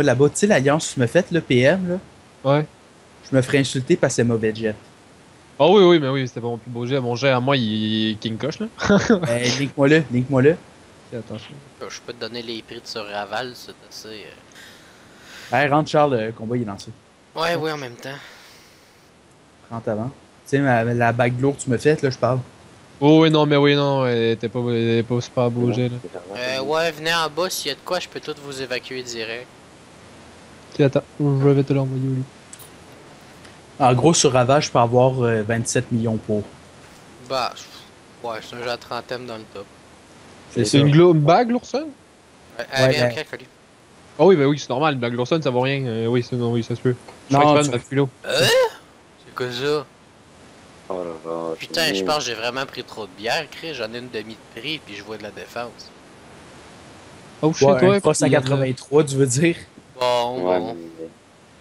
moi là-bas. Tu sais, l'alliance que tu m'as faite, le PM, là, Ouais. je me ferais insulter parce que c'est mauvais jet. Oh oui, oui, mais oui, c'était pas mon plus beau jet. Mon jet à moi, il est King Koch, là. Link-moi-le, link-moi-le. Ok, attends, Je peux te donner les prix de ce Raval, c'est assez. Hey, rentre Charles, le combat il est lancé. Ouais, oui, en même temps. Rentre avant. Tu sais, la bague lourde que tu m'as faite, là, je parle. Oh oui, non, mais oui, non, elle était pas super beau jet, là. Ouais, venez en bas, s'il y a de quoi, je peux tout vous évacuer direct. Ok, attends, je vais te l'envoyer au lit. En gros, sur Ravage, je peux avoir 27 millions pour. Bah, ouais, c'est un jeu à 30 thèmes dans le top. C'est une bague, l'ourson? Ouais, Ouais, viens, ben- ok, salut. Oh oui, bah oui, c'est normal, une bague l'ourson, ça vaut rien. Oui, non, oui, ça se peut. Je suis Non, fan tu- de ma philo. C'est quoi ça? Oh là là. Putain, je pense que j'ai vraiment pris trop de bière, Chris. J'en ai une demi de prix, puis je vois de la défense. Oh shit, Ouais, ouais. un Cross à 83, tu veux dire? Bon, Ouais, bon. mais...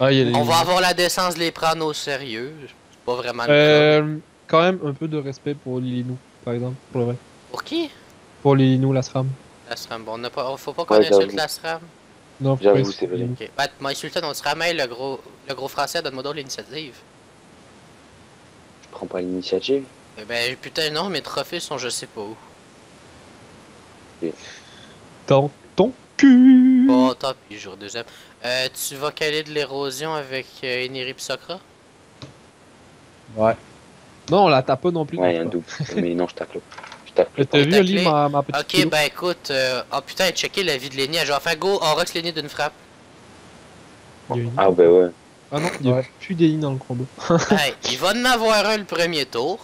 Ah, il y a les... On va avoir la décence de les prendre au sérieux. C'est pas vraiment le cas. Quand même un peu de respect pour Lilinou, par exemple, pour le vrai. Pour qui? Pour Lilinou, la SRAM. La SRAM. Bon, faut pas qu'on insulte la SRAM. Non, faut J'avoue, pas c'est vrai. Lilinou. Ok. Bah, tu m'as insulté notre SRAM, hey, le gros français, donne-moi donc l'initiative. Je prends pas l'initiative. Eh ben, putain, non, mes trophées sont je sais pas où. Dans ton cul. Bon, tant pis, jour deuxième. Tu vas caler de l'érosion avec Eniri Psocra? Ouais. Non, on la tape pas non plus. Ouais, un double. Mais non, je tacle. Je tacle. T'as vu, Ta Ali, clé? ma petite Ok, philo? ben écoute, oh putain, checker la vie de Lenny. Je vais faire go, Orox Lenny d'une frappe. Il y a une- Ah bah ouais. Ah non, il y a Ouais. plus des lignes dans le combat. Hey, il va en avoir un le premier tour.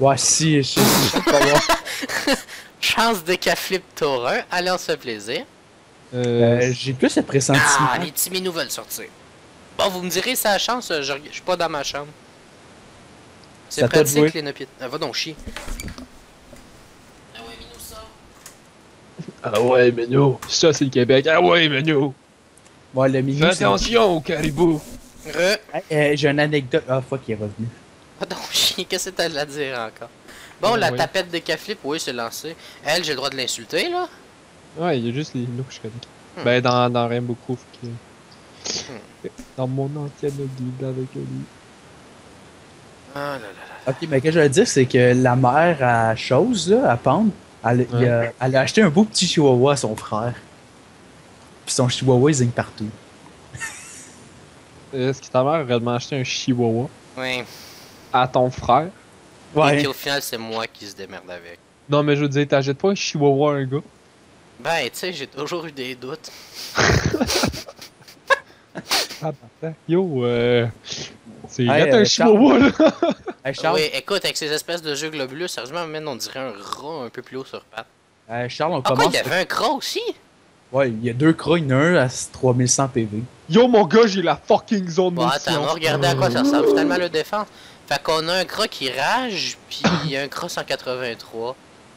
Ouais, si, je sais pas voir. Chance de flip tour 1, allez, on se fait plaisir. J'ai plus le pressentiment. Ah, les Timinous veulent sortir. Bon, vous me direz, ça a chance, je suis pas dans ma chambre. C'est Ça t'a pratique, joué. les nopites. Va donc chier. Ah ouais, Minou, ça. Ah ouais, Menu. Ça, c'est le Québec. Ah ouais, Menu. Ouais, le mini. Fais attention au caribou. J'ai une anecdote. Ah, fuck, il est revenu. Va donc chier, qu'est-ce que t'as de la dire encore? Bon, la Ouais. tapette de flip, oui, c'est lancé. Elle, j'ai le droit de l'insulter, là? Ouais, il y a juste les lignes que je connais. Ben, dans Rainbow Cove. Dans mon ancienne guide avec lui. Ah là là là. Ok, mais ce que je veux dire, c'est que la mère à chose, là, à Pendre, elle a acheté un beau petit chihuahua à son frère. Puis son chihuahua, il zigne partout. Est-ce que ta mère a réellement acheté un chihuahua Oui. à ton frère? Et puis au final, c'est moi qui se démerde avec. Non, mais je veux dire, t'achètes pas un chihuahua à un gars? Ben, tu sais, j'ai toujours eu des doutes. Ah, bah, yo, c'est Hey, net un Charles. chihuahua, là! Hey, Charles, Oui, écoute, avec ces espèces de jeux globuleux, sérieusement, même on dirait un rat un peu plus haut sur pattes. Charles, on Ah quoi, commence. il y avait un crat aussi? Ouais, il y a deux crocs, il y en a un à 3100 PV. Yo, mon gars, j'ai la fucking zone Bon, aussi, attends, on va regarder à quoi ça ressemble finalement le défense. Fait qu'on a un crat qui rage, puis un crat 183.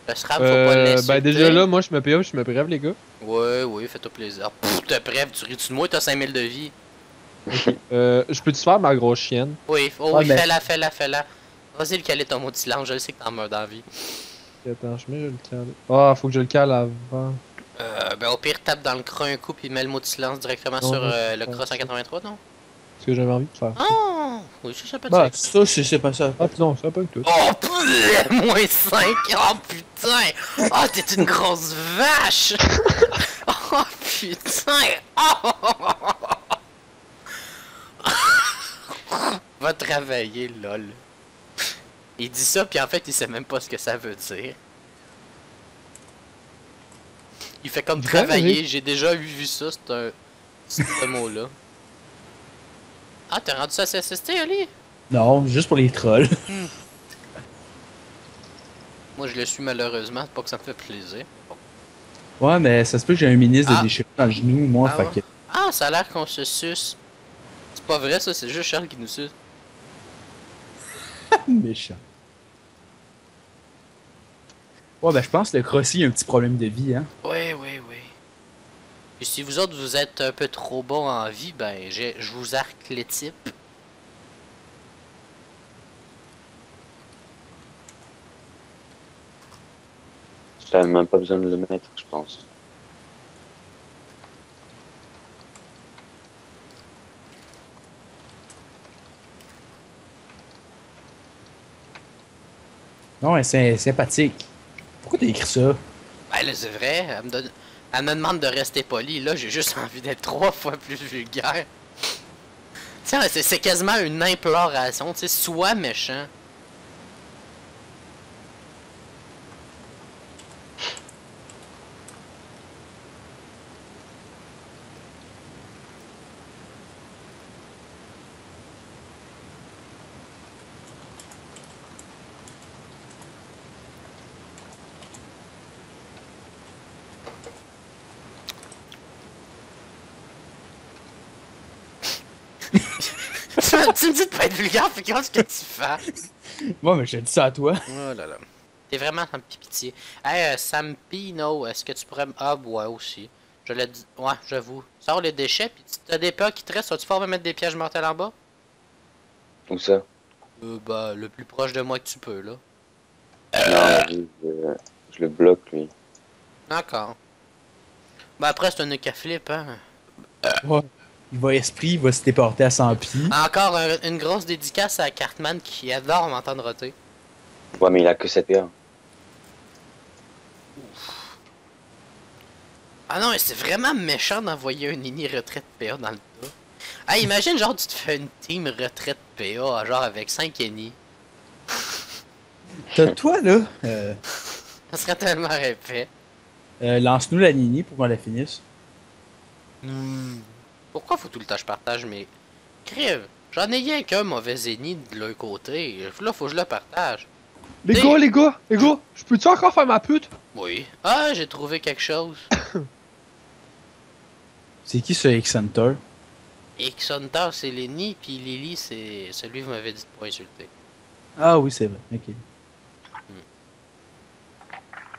Le SRAM, faut pas le laisser. ben déjà là, moi je me paye, je me brève, les gars. Ouais, ouais, fais-toi plaisir. Pfff, te bref, tu ris-tu de moi, t'as 5000 de vie. Je peux-tu faire ma grosse chienne? Oui, oh Ouais, oui, mais- fais-la. Vas-y, le caler ton mot de silence, je le sais que t'en meurs dans la vie. Attends, je mets le cale. Ah, faut que je le cale avant. Ben au pire, tape dans le crat un coup, puis mets le mot de silence directement Non, sur non, le crat 183, non? Ce que j'avais envie de faire. Ah! Oui, ça peut être Bah, ça. ça, c'est pas ça. Ah, non, ça pas que tout. Oh, pff, moins 5! Oh putain! Oh, t'es une grosse vache! Oh putain! Oh! Va travailler, lol. Il dit ça, puis en fait, il sait même pas ce que ça veut dire. Il fait comme travailler, j'ai déjà vu ça, c'est un mot-là. Ah, t'as rendu ça à CSST, Ali? Non, juste pour les trolls. Moi, je le suis malheureusement, pas que ça me fait plaisir. Ouais, mais ça se peut que j'ai un ministre Ah. de déchirure dans le genou, moi, Ah fait ouais? que. Ah, ça a l'air qu'on se suce. C'est pas vrai, ça, c'est juste Charles qui nous suce. Méchant. Ouais, ben, je pense que le Crossy a un petit problème de vie, hein. Oui. Et si vous autres, vous êtes un peu trop bon en vie, ben, je vous arque les types. J'avais même pas besoin de le mettre, je pense. Non, mais c'est sympathique. Pourquoi t'as écrit ça? Ben là, c'est vrai, elle me demande de rester poli. Là, j'ai juste envie d'être 3 fois plus vulgaire. Tiens, c'est quasiment une imploration, tu sais, sois méchant. Tu me dis de pas être vulgaire, puis qu'est-ce que tu fais? Moi, mais je dis ça à toi. Oh là là. T'es vraiment un petit pitié. Hey, Sampino, est-ce que tu pourrais me... Ah, ouais, aussi. Je l'ai dit... Ouais, j'avoue. Sors les déchets, pis t'as des peurs qui te restent. Vas-tu pouvoir me mettre des pièges mortels en bas? Où ça? Bah, le plus proche de moi que tu peux, là. Non, je le bloque, lui. D'accord. Bah, après, c'est un nœud à flip, hein. Ouais. Il va esprit, il va se déporter à 100 pieds. Encore une grosse dédicace à Cartman qui adore m'entendre roter. Ouais, mais il a que 7 PA. Ah non, mais c'est vraiment méchant d'envoyer un Nini retraite PA dans le tas. Ah, imagine, genre, tu te fais une team retraite PA, genre, avec 5 ennemis. T'as toi, là. Ça serait tellement épais. Lance-nous la Nini pour qu'on la finisse. Pourquoi faut tout le temps que je partage, mais... Crève, j'en ai rien qu'un mauvais ennemi de l'un côté. Là, faut que je le partage. Les gars, je peux-tu encore faire ma pute? Oui. Ah, j'ai trouvé quelque chose. C'est qui ce X-Center? X-Hunter, c'est l'ennemi, puis Lily, c'est celui que vous m'avez dit de pas insulter. Ah oui, c'est vrai. Ok.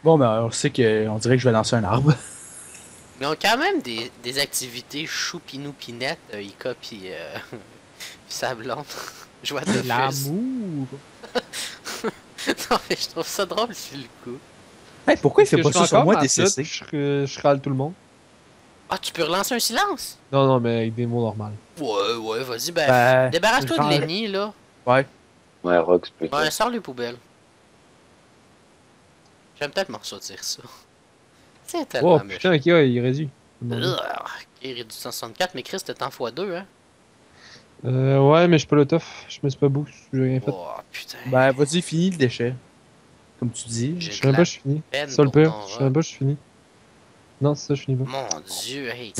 Bon, ben, on sait que. On dirait que je vais lancer un arbre. Ils ont quand même des activités choupinou pinette, Ika pis sa blonde. Joie de fils. L'amour. Non mais je trouve ça drôle sur le coup. Hey, pourquoi il fait pas ça sur moi, DCC? Je râle tout le monde. Ah, tu peux relancer un silence? Non, mais avec des mots normaux. Ouais, vas-y, ben, Ben, débarrasse-toi genre- de l'ennemi, là. Ouais. Ouais, Rox, plutôt. Ouais, sors les poubelles. J'aime peut-être me ressortir ça. C'est tellement Oh putain, ok, ouais, il réduit. Ok, réduit 164, mais Chris, t'es en x2, hein? Ouais, mais je suis pas le tough. Je me suis pas boost, j'ai rien fait. Oh, putain. Ben, vas-y, finis le déchet. Comme tu dis. J'ai Je sais même pas, je suis fini. peine Ça le pour pire, ton je sais même pas, je suis fini. Non, c'est ça, je finis pas. Mon dieu, hey.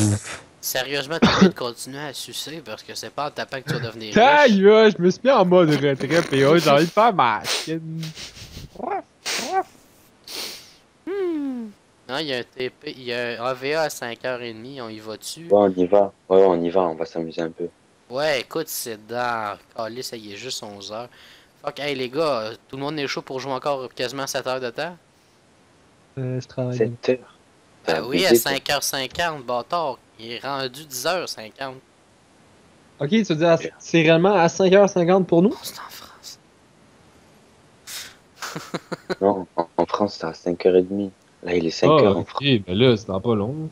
Sérieusement, t'as envie de continuer à sucer parce que c'est pas en tapant que tu vas devenir Ta riche. gueule, je me suis mis en mode retrait, pis oh, j'ai envie de faire ma chienne. Non, il y a un TP, il y a un AVA à 5h30, on y va dessus. Ouais, on y va. Ouais, on y va, on va s'amuser un peu. Ouais, écoute, c'est dans... Calé, ça y est juste 11h. Fuck, hey les gars, tout le monde est chaud pour jouer encore quasiment 7 heures de temps? Je travaille. 7 heures. Ben oui, à 5h50, bâtard. Il est rendu 10h50. Ok, tu veux dire, c'est réellement à 5h50 pour nous? Oh, c'est en France. Non, en France, c'est à 5h30. Là, il est 5h en France. Ok, ben là, c'est dans pas long.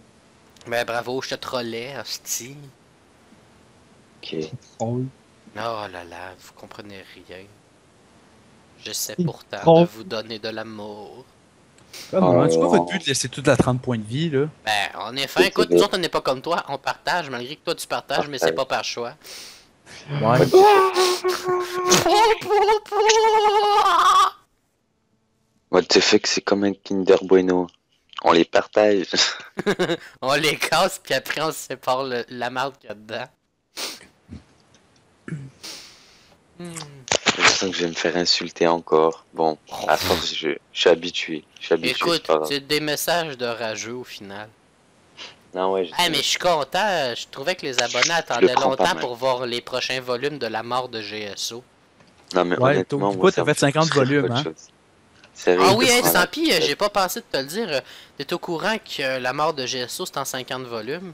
Ben bravo, je te trollais, hostie. Ok. Oh, Oh là là, vous comprenez rien. J'essaie Il pourtant trompe. de vous donner de l'amour. Comment? C'est pas Oh. votre but de laisser toute la 30 points de vie, là? Ben, en effet, écoute, nous autres, on n'est pas comme toi, on partage, malgré que toi tu partages, mais c'est pas par choix. Ouais. What the fuck, c'est comme un Kinder Bueno. On les partage. On les casse, puis après on se sépare la marde qu'il y a dedans. Je sens que je vais me faire insulter encore. Bon, à force, je suis habitué. Je suis habitué, Écoute, c'est pas grave. c'est des messages de rageux au final. Non, ouais, je Ah, sais. mais je suis content, je trouvais que les abonnés le attendaient prends pas longtemps mal. pour voir les prochains volumes de la mort de GSO. Non, mais Ouais, honnêtement, t'oublies moi, pas, ça t'as me fait 50 frustrerait volumes, autre hein. chose. Sérieux, Ah oui, je hey, prends la Sampi, tête. j'ai pas pensé de te le dire. T'es au courant que la mort de GSO c'est en 50 volumes?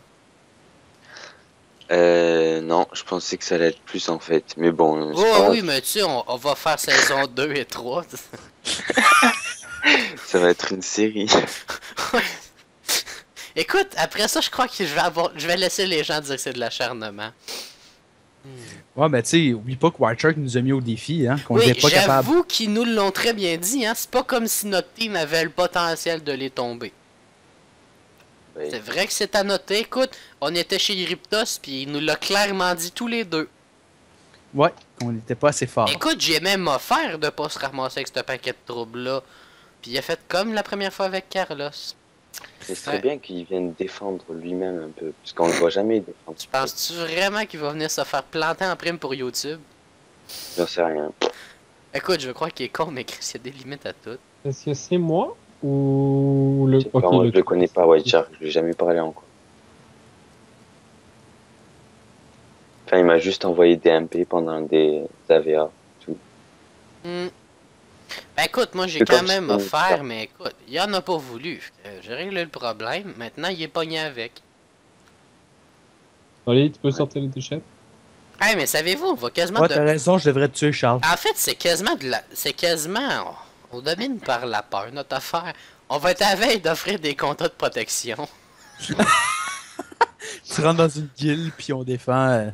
Non, je pensais que ça allait être plus en fait. Mais bon, c'est Oh pas grave, oui, mais tu sais, on va faire saison 2 et 3. ça va être une série. Écoute, après ça, je crois que je vais laisser les gens dire que c'est de l'acharnement. Ouais, mais tu sais, oublie pas que White Shark nous a mis au défi, hein, qu'on Oui, n'était pas capable. j'avoue qu'ils nous l'ont très bien dit, hein. C'est pas comme si notre team avait le potentiel de les tomber. Oui. C'est vrai que c'est à noter. Écoute, on était chez Ryptos, puis il nous l'a clairement dit tous les deux. Ouais, qu'on n'était pas assez fort. Écoute, j'ai même offert de pas se ramasser avec ce paquet de troubles-là. Puis il a fait comme la première fois avec Carlos. Ce serait Ouais. bien qu'il vienne défendre lui-même un peu, parce qu'on le voit jamais défendre. Tu penses-tu vraiment qu'il va venir se faire planter en prime pour YouTube? J'en sais rien. Écoute, je crois qu'il est con, mais Chris, il y a des limites à tout. Est-ce que c'est moi ou le. Je sais pas, moi, je le connais pas, White Shark, je lui ai jamais parlé encore. Enfin, il m'a juste envoyé des MP pendant des AVA. Hmm. Ben écoute, moi j'ai C'est quand comme même si on- offert, mais écoute, il en a pas voulu. J'ai réglé le problème, maintenant il est pogné avec. Allez, tu peux sortir les déchets. Hey, mais savez-vous, on va quasiment Ouais, de... t'as raison, je devrais te tuer, Charles. En fait, c'est quasiment de la... C'est quasiment... On domine par la peur, notre affaire. On va être à veille d'offrir des contrats de protection. Tu rentres dans une guilde, puis on défend.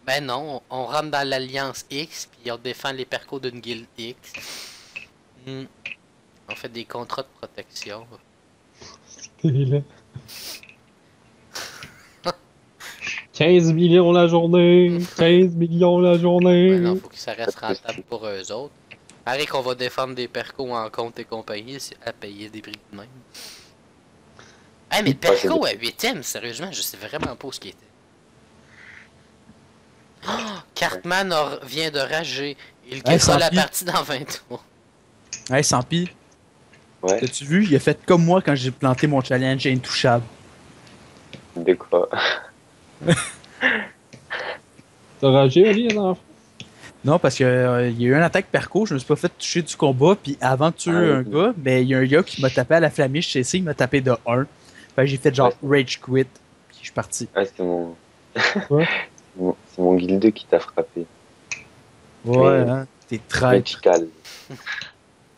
Ben non, on rentre dans l'Alliance X, puis on défend les percos d'une guilde X. Hmm. On fait des contrats de protection. T'es là. 15 millions la journée! 15 millions la journée! Ben non, faut que ça reste rentable pour eux autres. Pareil qu'on va défendre des percos en compte et compagnie à payer des prix de même. Hey, mais le perco à 8ème, sérieusement, je sais vraiment pas ce qu'il était. Oh, Cartman vient de rager. Il quittera la partie dans 20 tours. Hey, Sampi, Ouais, t'as-tu vu? Il a fait comme moi quand j'ai planté mon challenge intouchable. de quoi? T'as ragé, Ali, la dernière fois? Non, parce que il y a eu une attaque perco, je me suis pas fait toucher du combat, puis avant de tuer un gars, ben il y a un gars qui m'a tapé à la flamiche, je sais, il m'a tapé de 1. Fait que j'ai fait genre rage quit, puis je suis parti. Ah, c'est mon... Ouais. c'est mon guilde qui t'a frappé. Ouais, Mais- hein, t'es traître. Vertical.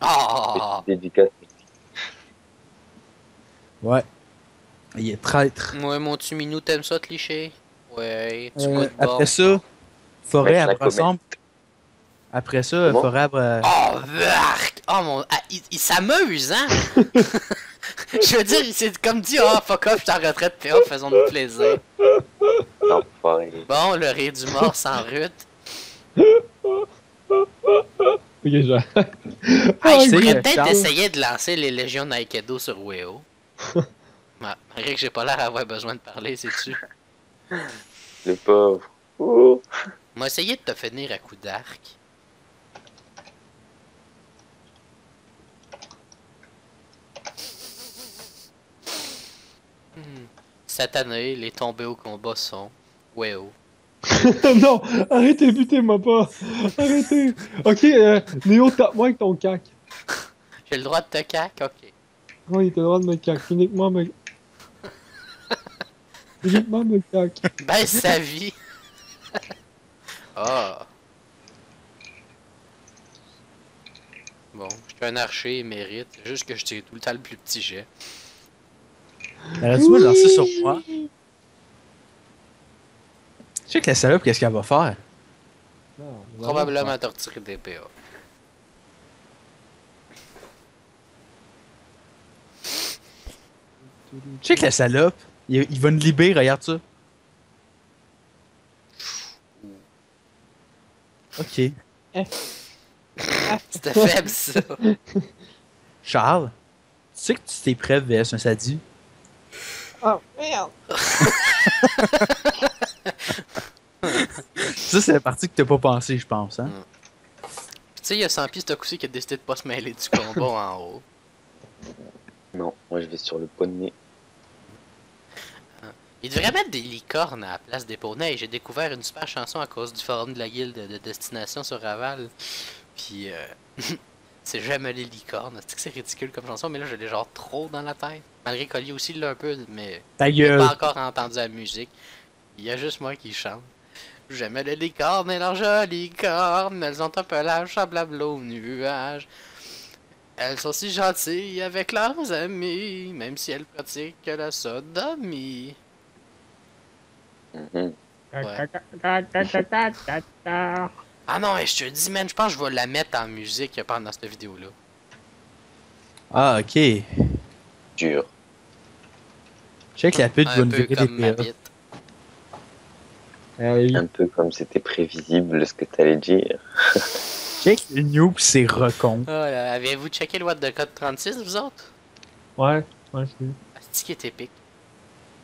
Oh! Dédicace. Ouais. Il est traître. Ouais, mon Tuminou, t'aimes ça, cliché? Ouais, tu goûtes bon. Après ça, forêt Mettre à la Brassemble. Après ça, Comment? forêt à Oh, vark! Oh mon... Ah, il s'amuse, hein? Je veux dire, il s'est comme dit, oh, fuck off, je suis en retraite, puis oh, faisons-nous plaisir. Non, foiré. Bon, le rire du mort sans rute. Ok, genre. Ah, je c'est, pourrais peut-être Charles. essayer de lancer les légions d'Aikido sur WoW. Malgré que j'ai pas l'air d'avoir besoin de parler, sais-tu? Le pauvre. Ouh. On va essayer de te finir à coup d'arc. Cette année, les tombés au combat sont WoW. Non! Arrêtez, butez-moi pas! Arrêtez! Ok, Néo, tape-moi avec ton cac. J'ai le droit de te cac? Ok. Oui, t'as le droit de me cac. Uniquement me. Uniquement me cac. Baisse sa vie! Ah! Bon, je suis un archer, il mérite. C'est juste que je tire tout le temps le plus petit jet. Arrête-tu de me lancer sur moi? Je sais que la salope, qu'est-ce qu'elle va faire? Non, Probablement te retirer des PA. Je sais que la salope, il va nous libérer, regarde ça. Ok. C'était faible, ça. Charles, tu sais que tu t'es prêt vers un sadi? Oh, merde! Ça, c'est la partie que t'as pas pensé, je pense, hein? Tu sais, il y a 100 pistes aussi qui a décidé de pas se mêler du combat en haut. Non, moi je vais sur le poney. Il devrait mettre des licornes à la place des poneys. J'ai découvert une super chanson à cause du forum de la guilde de Destination sur Raval. Puis, c'est jamais les licornes. C'est que c'est ridicule comme chanson, mais là, je l'ai genre trop dans la tête. Malgré Collier aussi l'a un peu, mais Ta j'ai gueule. pas encore entendu la musique. Il y a juste moi qui chante. J'aime les licornes et leurs jolies cornes. Elles ont un pelage semblable aux nuages. Elles sont si gentilles avec leurs amis, même si elles pratiquent la sodomie. Mhm. Ah non, je te dis, man, je pense que je vais la mettre en musique pendant cette vidéo-là. Ah, ok. Dur. Je sais que la pute va Un nous peu virer comme ma des PA. bite. Ah oui. Un peu comme c'était prévisible ce que t'allais dire. Je sais que le noob, c'est recon. Ah, là, avez-vous checké le What the Code 36, vous autres? Ouais, je sais. C'est qui est épique.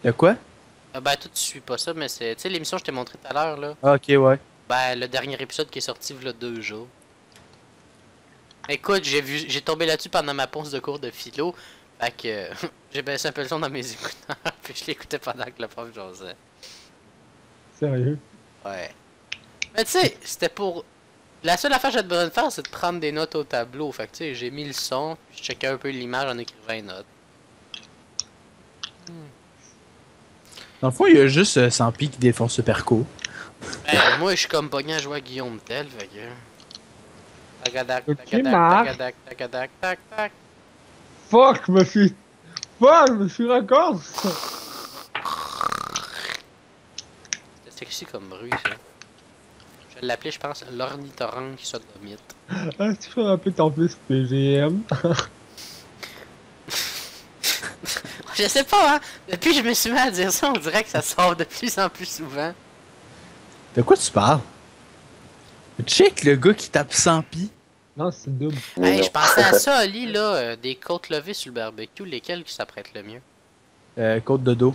De quoi? Ah, ben, toi, tu suis pas ça, mais c'est. Tu sais, l'émission que je t'ai montré tout à l'heure, là. Ah, ok, ouais. Ben, le dernier épisode qui est sorti, il y a 2 jours. Écoute, j'ai tombé là-dessus pendant ma pause de cours de philo. Fait que j'ai baissé un peu le son dans mes écouteurs, puis je l'écoutais pendant que le prof jasait. Sérieux? Ouais. Mais tu sais, c'était pour. La seule affaire que j'avais besoin de faire, c'est de prendre des notes au tableau. Fait que tu sais, j'ai mis le son, puis je checkais un peu l'image en écrivant une note. Dans le fond, il y a juste Sampi qui défonce ce perco. Ben, moi, je suis comme pogné à jouer à Guillaume Tell, fait que. Tagadak, Ok, tagadak, Marc. tagadak, tagadak, tac, tac. Fuck, je me suis raccord! C'est sexy comme bruit, ça. Je vais l'appeler, je pense, l'ornithorynque sodomite. Ah, tu peux rappeler ton fils PGM? Je sais pas, hein. Depuis que je me suis mis à dire ça, on dirait que ça sort de plus en plus souvent. De quoi tu parles? Check le gars qui tape Sampi. Non, c'est double. Mais Hey, non. je pensais à ça, Ali, là, des côtes levées sur le barbecue, lesquelles qui s'apprêtent le mieux? Côte de dos.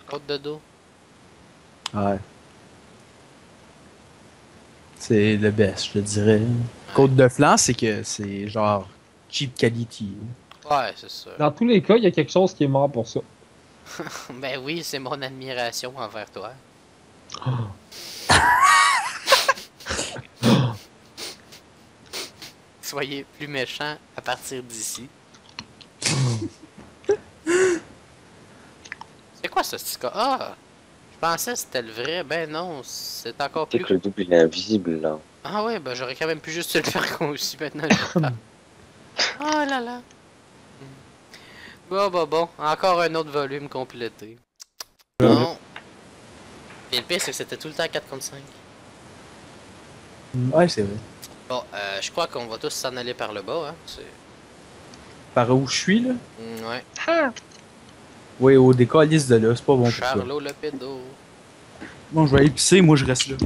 Côte de dos. Ouais. C'est le best, je te dirais. Côte de flanc, c'est que c'est genre cheap quality. Ouais, c'est ça. Dans tous les cas, il y a quelque chose qui est mort pour ça. Ben oui, c'est mon admiration envers toi. Soyez plus méchants à partir d'ici. C'est quoi ce sticker? Ah! Je pensais que c'était le vrai. Ben non, c'est encore C'est plus. que le double il est invisible là. Ah ouais, ben j'aurais quand même pu juste le faire aussi maintenant. Je sais pas. Oh là là. Bon. Encore un autre volume complété. Bon. Et le pire, c'est que c'était tout le temps 4 contre 5. Ouais, c'est vrai. Bon, je crois qu'on va tous s'en aller par le bas, hein. Par où je suis, là? Ouais. Oui, au décalisse de là, c'est pas bon pour ça. Charlot le pédo. Bon, je vais aller pisser, moi je reste là.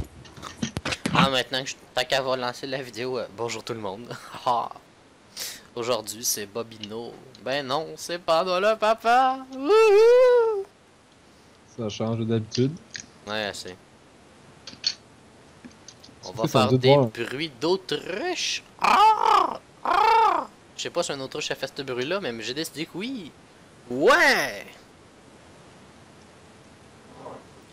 Ah, maintenant que tant qu'à va lancer la vidéo, bonjour tout le monde. Ah. Aujourd'hui, c'est Bobino. Ben non, c'est pas le papa. Wouhou! Ça change d'habitude. Ouais, assez. On va Ça, ça faire me des doit. bruits d'autruche. Ah! Ah! Je sais pas si un autruche a fait ce bruit-là, mais j'ai décidé que oui. Ouais!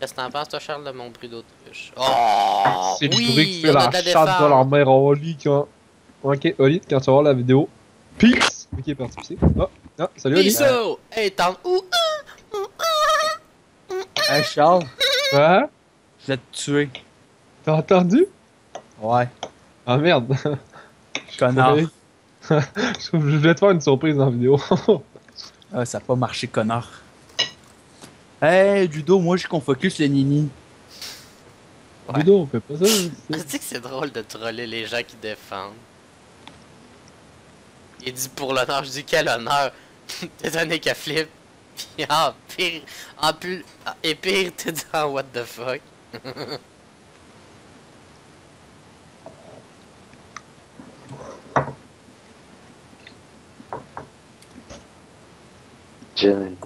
Qu'est-ce que t'en penses, toi, Charles, de mon bruit d'autruche? Oh! C'est Oui! le bruit que On fait a la de la chatte de la défense. mère Oli quand... Ok, Oli, quand tu vas voir la vidéo. Peace! Ok, parti pisser. Ah, salut Oli! Piso! Hey, t'en où? Hey Charles, Hein? je vais te tuer. T'as entendu? Ouais, Ah merde! connard. Je vais te faire une surprise dans la vidéo. Ah, ça a pas marché, connard. Hey, Judo, moi je qu'on focus le nini. Ouais. Ludo, on fait pas ça. Tu sais que c'est drôle de troller les gens qui défendent. Il dit pour l'honneur, je dis quel honneur. T'es un nez qu'à flip. Pis et pire, t'es dans what the fuck. Jerry.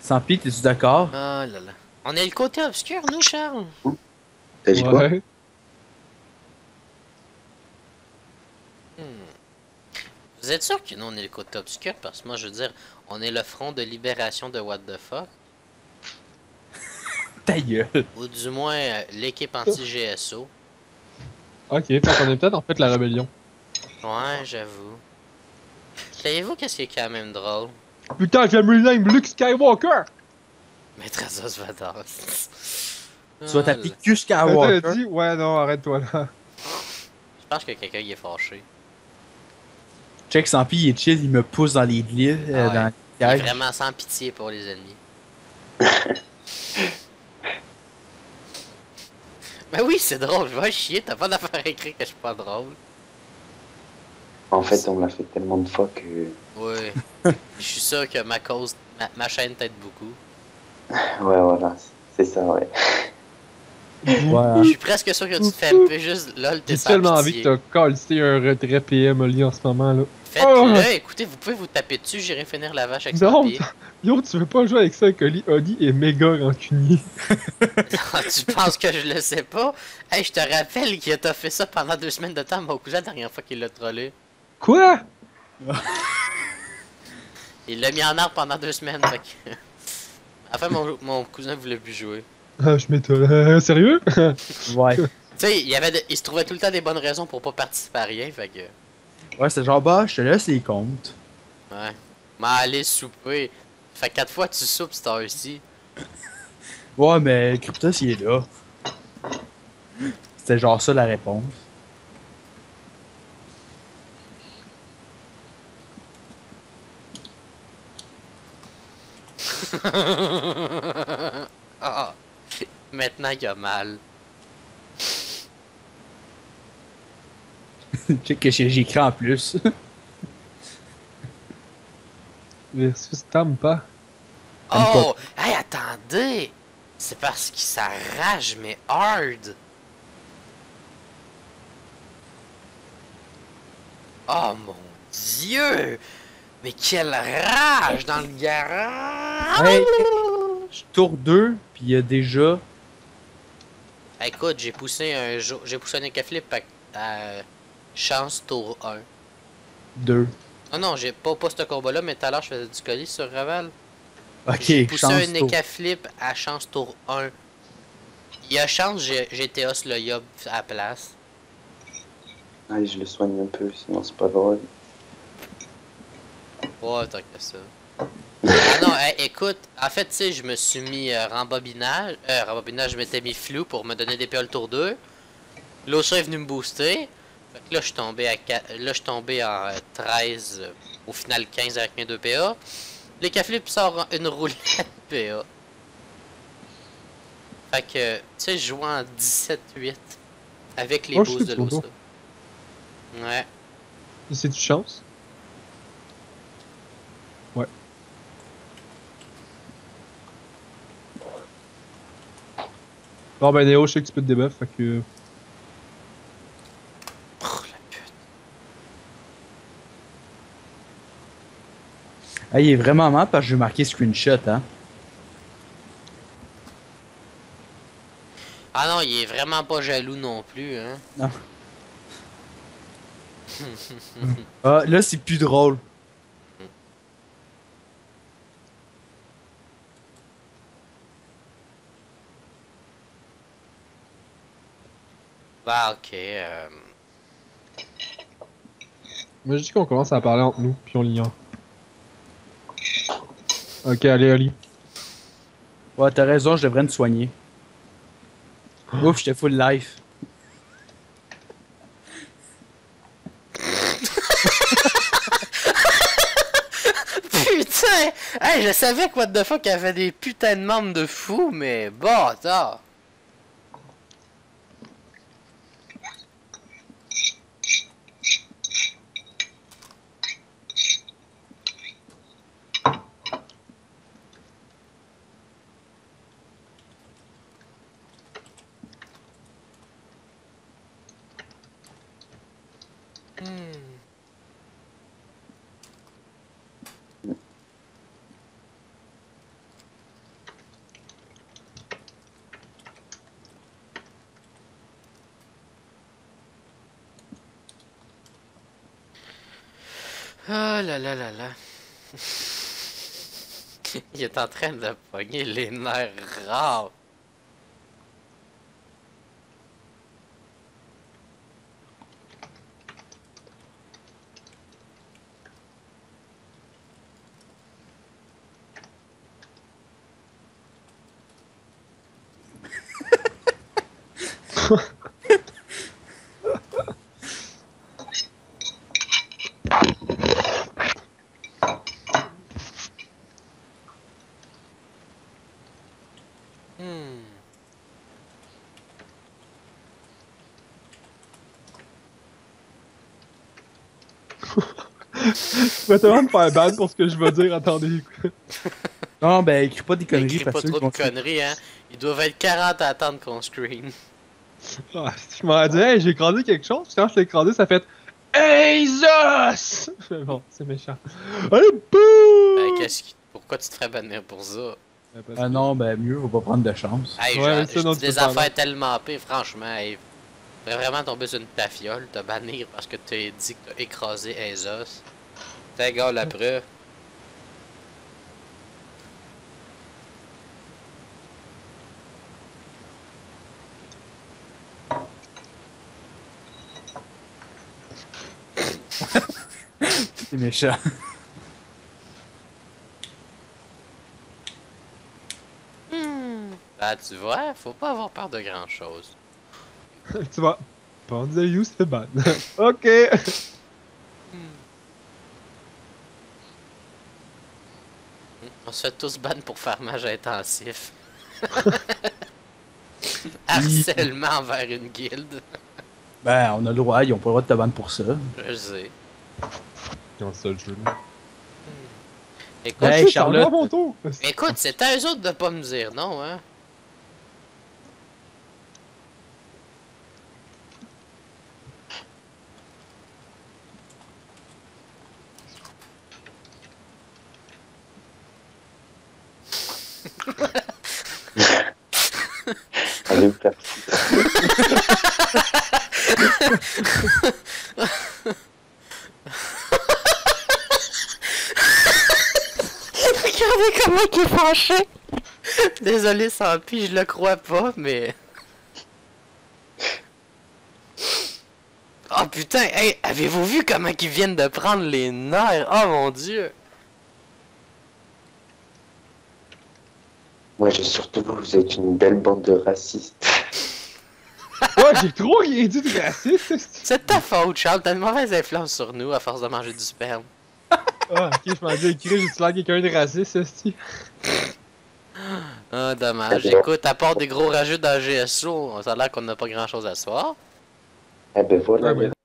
Sampi, t'es-tu d'accord? Oh là là. On est le côté obscur, nous, Charles. T'as dit quoi? Ouais. Vous êtes sûr que nous, on est le côté obscur? Parce que moi, je veux dire, on est le front de libération de what the fuck. Ta gueule. Ou du moins, l'équipe anti-GSO. Ok, fait qu'on est peut-être en fait la rébellion. Ouais, j'avoue. Savez-vous qu'est-ce qui est quand même drôle? Putain, j'aime le name Luke Skywalker! Maître Azos Vador. Tu vas t'appeler Q T'as Skywalker. dit, ouais, non, arrête-toi là. Je pense que quelqu'un y est fâché. Check Sampi, il est chill, il me pousse dans les lits, Ah ouais. dans les Il est cages. vraiment sans pitié pour les ennemis. Ben oui, c'est drôle, va chier, t'as pas d'affaire à écrire que je suis pas drôle. En fait, on me l'a fait tellement de fois que. Ouais. Je suis sûr que ma chaîne t'aide beaucoup. Ouais, voilà, c'est ça, ouais. Voilà. Je suis presque sûr que tu te fais MP juste lol, t'es J'ai sans tellement envie pitié. de te calcer un retrait PM Oli en ce moment là. Faites-le, écoutez, vous pouvez vous taper dessus, j'irai finir la vache avec Non, 100 pieds. yo, tu veux pas jouer avec ça avec Oli? Oli est méga rancunier. Tu penses que je le sais pas? Hey, je te rappelle qu'il t'a fait ça pendant 2 semaines de temps, mon cousin, la dernière fois qu'il l'a trollé. Quoi? Il l'a mis en arbre pendant 2 semaines, fait que... Enfin, mon cousin voulait plus jouer. Ah, je m'étonne. Sérieux? Ouais. Tu sais, il se trouvait tout le temps des bonnes raisons pour pas participer à rien, fait que... Ouais, c'est genre, bah, je te laisse les comptes. Ouais. Mais aller souper. Fait 4 fois tu soupes cette heure-ci. Ouais, mais Cryptos, il est là. C'était genre ça la réponse. Ah, maintenant il a mal. Check que j'ai écrit en plus. Versus Tampa. Oh! Hey, attendez! C'est parce qu'il s'arrache, mais hard! Oh mon dieu! Mais quelle rage dans le garage! Hey, tour 2, puis il y a déjà. Écoute, j'ai poussé un écaflip à chance tour 1. 2. Non, non, j'ai pas ce combat-là, mais tout à l'heure je faisais du colis sur Raval. Ok, J'ai poussé chance un tour. écaflip à chance tour 1. Il y a chance, j'ai Théos le yob à la place. Allez, je le soigne un peu, sinon c'est pas drôle. Ouais, tant que ça. Ah non, hey, écoute, en fait, tu sais, je me suis mis rembobinage. Rembobinage, je m'étais mis flou pour me donner des PA le tour 2. L'autre est venu me booster. Fait que là, je suis tombé à 4, là, je suis tombé en 13, au final 15 avec mes 2 PA. L'écaflip sort une roulette PA. Fait que, tu sais, je joue en 17-8 avec les Oh, je boosts sais, de tu l'Osa. Ouais. C'est du chance? Ouais. Bon ben Néo, je sais que tu peux te débuff, fait que... Oh, la pute. Ah, il est vraiment mal parce que j'ai marqué screenshot, hein. Ah non, il est vraiment pas jaloux non plus, hein. Non. Ah, là, c'est plus drôle. Bah, ok. Moi je dis qu'on commence à parler entre nous, puis on l'ignore. Ok, allez, Oli. Ouais, t'as raison, je devrais me soigner. Ouf, j'étais full life. Putain! Hey, je savais que What the fuck avait des putains de membres de fous, mais bâtard! Ah là là là là. Il est en train de pogner les nerfs rares. Hmm. Je vais tellement me faire ban pour ce que je veux dire, attendez. Non, ben, écris pas des conneries Écris pas parce que trop de conneries, hein. Ils doivent être 40 à attendre qu'on screen. Ah, je m'en dit, hey, j'ai écrasé quelque chose, puis quand je l'ai écrasé, ça fait Eisos! Bon, c'est méchant. Allez, boum! Pourquoi tu te ferais bannir pour ça? Ah non, ben, mieux, faut pas prendre de chance. Hey, Ouais, mais je ça, non, dis tu des peux pas, affaires tellement pires, franchement, hey. Faudrait vraiment tomber sur une tafiole, te bannir parce que t'as dit que t'as écrasé Ezos. T'es gars la preuve. C'est méchant. Ah, tu vois, faut pas avoir peur de grand chose. Tu vois, Panzayu se fait ban. Ok! On se fait tous ban pour farmage intensif. Harcèlement envers une guilde. Ben, on a le droit, ils ont pas le droit de te ban pour ça. Je sais. Dans ce jeu. Écoute, Hey, Ok, Charlotte. c'est à mon tour! écoute, c'est à eux autres de pas me dire non, hein. Allez, faire. Regardez comment il est fâché. Désolé, Sampi, je le crois pas, mais... Oh putain, hey, avez-vous vu comment ils viennent de prendre les nerfs? Oh mon dieu. Moi, j'ai surtout vous êtes une belle bande de racistes. Ouais, j'ai trop rien dit de raciste! C'est ta faute, Charles, t'as une mauvaise influence sur nous à force de manger du sperme. Ah, ok, je m'en dis écrit, j'ai-tu l'air quelqu'un de raciste, esti? Ah, dommage. Écoute, à part des gros rageux dans GSO, ça a l'air qu'on n'a pas grand chose à se voir. Eh ben voilà. Ouais, mais